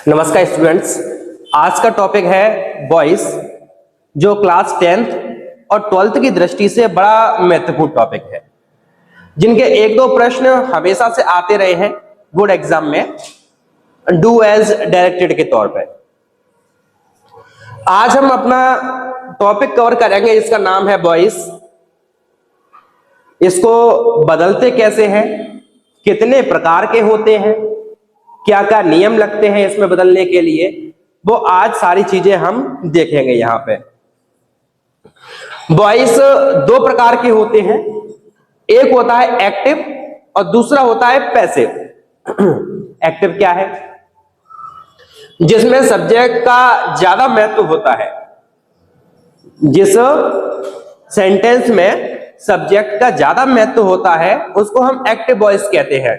नमस्कार स्टूडेंट्स, आज का टॉपिक है बॉयज, जो क्लास 10th और 12th की दृष्टि से बड़ा महत्वपूर्ण टॉपिक है, जिनके एक दो प्रश्न हमेशा से आते रहे हैं बोर्ड एग्जाम में डू एज डायरेक्टेड के तौर पे। आज हम अपना टॉपिक कवर करेंगे जिसका नाम है बॉयज। इसको बदलते कैसे हैं, कितने प्रकार के होते हैं, क्या क्या नियम लगते हैं इसमें बदलने के लिए, वो आज सारी चीजें हम देखेंगे। यहां पे बॉयज दो प्रकार के होते हैं, एक होता है एक्टिव और दूसरा होता है पैसिव। एक्टिव क्या है? जिसमें सब्जेक्ट का ज्यादा महत्व होता है, जिस सेंटेंस में सब्जेक्ट का ज्यादा महत्व होता है उसको हम एक्टिव वॉइस कहते हैं।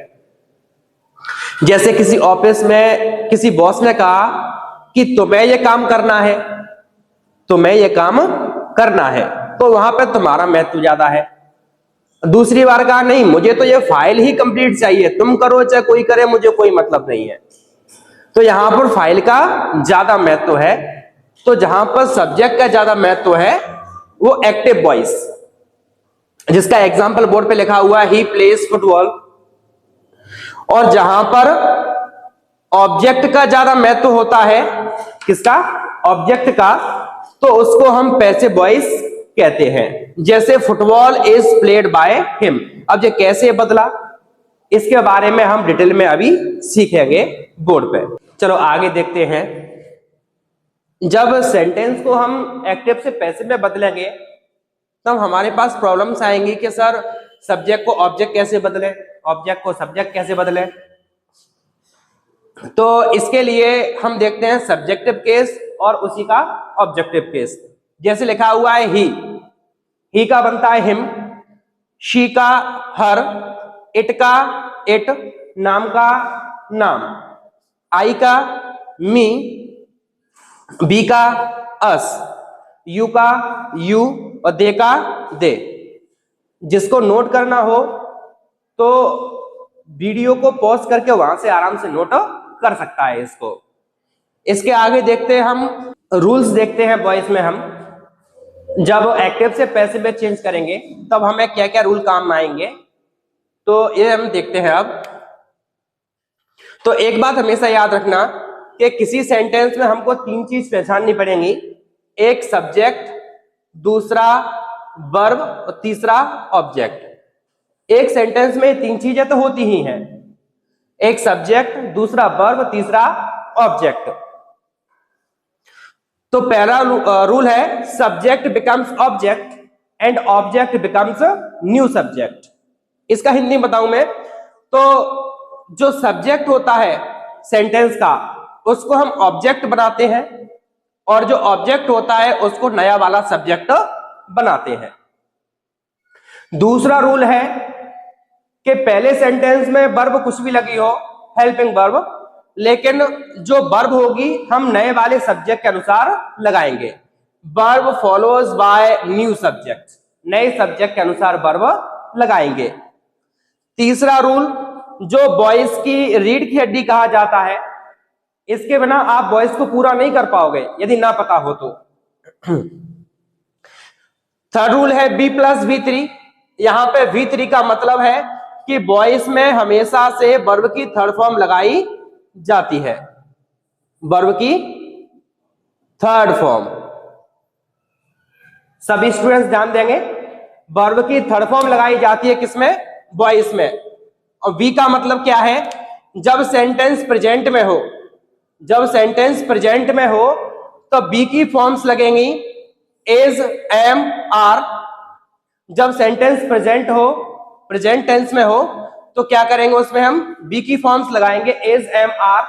जैसे किसी ऑफिस में किसी बॉस ने कहा कि तुम्हें यह काम करना है, तुम्हें यह काम करना है, तो वहां पर तुम्हारा महत्व ज्यादा है। दूसरी बार कहा नहीं, मुझे तो यह फाइल ही कंप्लीट चाहिए, तुम करो चाहे कोई करे, मुझे कोई मतलब नहीं है, तो यहां पर फाइल का ज्यादा महत्व है। तो जहां पर सब्जेक्ट का ज्यादा महत्व है वो एक्टिव वॉइस, जिसका एग्जाम्पल बोर्ड पे लिखा हुआ है, ही प्लेज फुटबॉल। और जहां पर ऑब्जेक्ट का ज्यादा महत्व होता है, किसका? ऑब्जेक्ट का, तो उसको हम पैसिव वॉइस कहते हैं। जैसे football is played by him. अब ये कैसे बदला, इसके बारे में हम डिटेल में अभी सीखेंगे बोर्ड पे। चलो आगे देखते हैं। जब सेंटेंस को हम एक्टिव से पैसिव में बदलेंगे तब हमारे पास प्रॉब्लम्स आएंगी कि सर सब्जेक्ट को ऑब्जेक्ट कैसे बदले, ऑब्जेक्ट को सब्जेक्ट कैसे बदले। तो इसके लिए हम देखते हैं सब्जेक्टिव केस और उसी का ऑब्जेक्टिव केस। जैसे लिखा हुआ है ही का बनता है हिम, शी का हर, इट का इट, नाम का नाम, आई का मी, बी का अस, यू का यू और दे का दे। जिसको नोट करना हो तो वीडियो को पॉज करके वहां से आराम से नोट कर सकता है इसको। इसके आगे देखते हैं हम रूल्स देखते हैं बॉयज में। हम जब एक्टिव से पैसिव में चेंज करेंगे तब हमें क्या क्या रूल काम आएंगे, तो ये हम देखते हैं अब। तो एक बात हमेशा याद रखना कि किसी सेंटेंस में हमको तीन चीज पहचाननी पड़ेंगी, एक सब्जेक्ट, दूसरा वर्ब और तीसरा ऑब्जेक्ट। एक सेंटेंस में तीन चीजें तो होती ही हैं, एक सब्जेक्ट, दूसरा वर्ब, तीसरा ऑब्जेक्ट। तो पहला रूल है subject becomes object and object becomes new subject. इसका हिंदी बताऊं मैं तो जो सब्जेक्ट होता है सेंटेंस का उसको हम ऑब्जेक्ट बनाते हैं और जो ऑब्जेक्ट होता है उसको नया वाला सब्जेक्ट बनाते हैं। दूसरा रूल है कि पहले सेंटेंस में वर्ब कुछ भी लगी हो, हेल्पिंग वर्ब, लेकिन जो वर्ब होगी हम नए वाले सब्जेक्ट के अनुसार लगाएंगे। Verb follows by new subject, नए सब्जेक्ट के अनुसार वर्ब लगाएंगे। तीसरा रूल, जो बॉयज की रीढ़ की हड्डी कहा जाता है, इसके बिना आप बॉयज को पूरा नहीं कर पाओगे यदि ना पता हो तो। थर्ड रूल है बी प्लस V3। यहां पे V3 का मतलब है कि बॉयज में हमेशा से वर्ब की थर्ड फॉर्म लगाई जाती है, वर्ब की थर्ड फॉर्म। सभी स्टूडेंट्स ध्यान देंगे, वर्ब की थर्ड फॉर्म लगाई जाती है किसमें? बॉयज में। और वी का मतलब क्या है? जब सेंटेंस प्रेजेंट में हो, जब सेंटेंस प्रेजेंट में हो तो बी की फॉर्म्स लगेंगी इज, एम, आर। जब सेंटेंस प्रेजेंट हो, प्रेजेंट टेंस में हो, तो क्या करेंगे उसमें हम बी की फॉर्म्स लगाएंगे इज, एम, आर।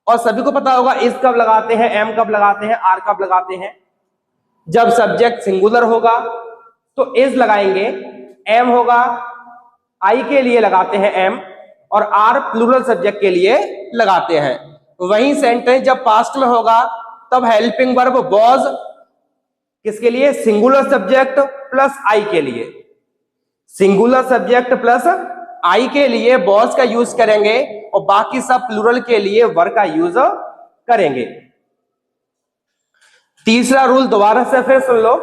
और सभी को पता होगा इज कब लगाते हैं, एम कब लगाते हैं, आर कब लगाते हैं। जब सब्जेक्ट सिंगुलर होगा तो इज लगाएंगे, एम होगा आई के लिए लगाते हैं एम, और आर प्लूरल सब्जेक्ट के लिए लगाते हैं। वही सेंटेंस जब पास्ट में होगा तब हेल्पिंग वर्ब वाज किसके लिए? सिंगुलर सब्जेक्ट प्लस आई के लिए। सिंगुलर सब्जेक्ट प्लस आई के लिए वॉज का यूज करेंगे और बाकी सब प्लूरल के लिए वर का यूज करेंगे। तीसरा रूल दोबारा से फिर सुन लो,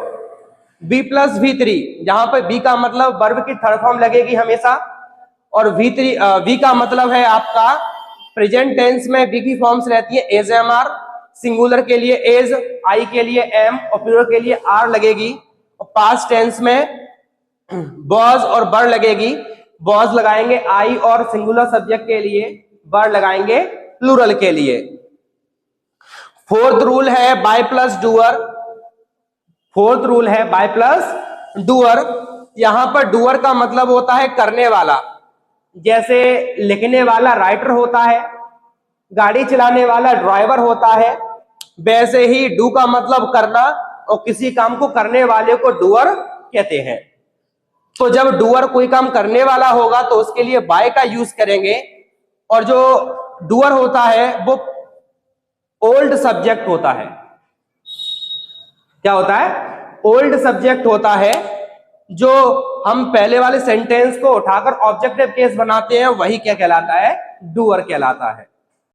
B+V3, जहां पर बी का मतलब वर्ब की थर्ड फॉर्म लगेगी हमेशा, और वी का मतलब है आपका प्रेजेंट टेंस में बी की फॉर्म्स रहती है एज एम आर, सिंगुलर के लिए एज, आई के लिए एम और प्लूरल के लिए आर लगेगी, और पास्ट टेंस में वॉज और वर लगेगी। वॉज लगाएंगे आई और सिंगुलर सब्जेक्ट के लिए, वर लगाएंगे प्लूरल के लिए। फोर्थ रूल है by plus doer. Fourth rule है बाय प्लस डूअर। यहां पर डूअर का मतलब होता है करने वाला, जैसे लिखने वाला राइटर होता है, गाड़ी चलाने वाला ड्राइवर होता है, वैसे ही डू का मतलब करना, और किसी काम को करने वाले को डूअर कहते हैं। तो जब डूअर कोई काम करने वाला होगा तो उसके लिए बाय का यूज करेंगे, और जो डूअर होता है वो ओल्ड सब्जेक्ट होता है। क्या होता है? ओल्ड सब्जेक्ट होता है। जो हम पहले वाले सेंटेंस को उठाकर ऑब्जेक्टिव केस बनाते हैं वही क्या कहलाता है? डूअर कहलाता है।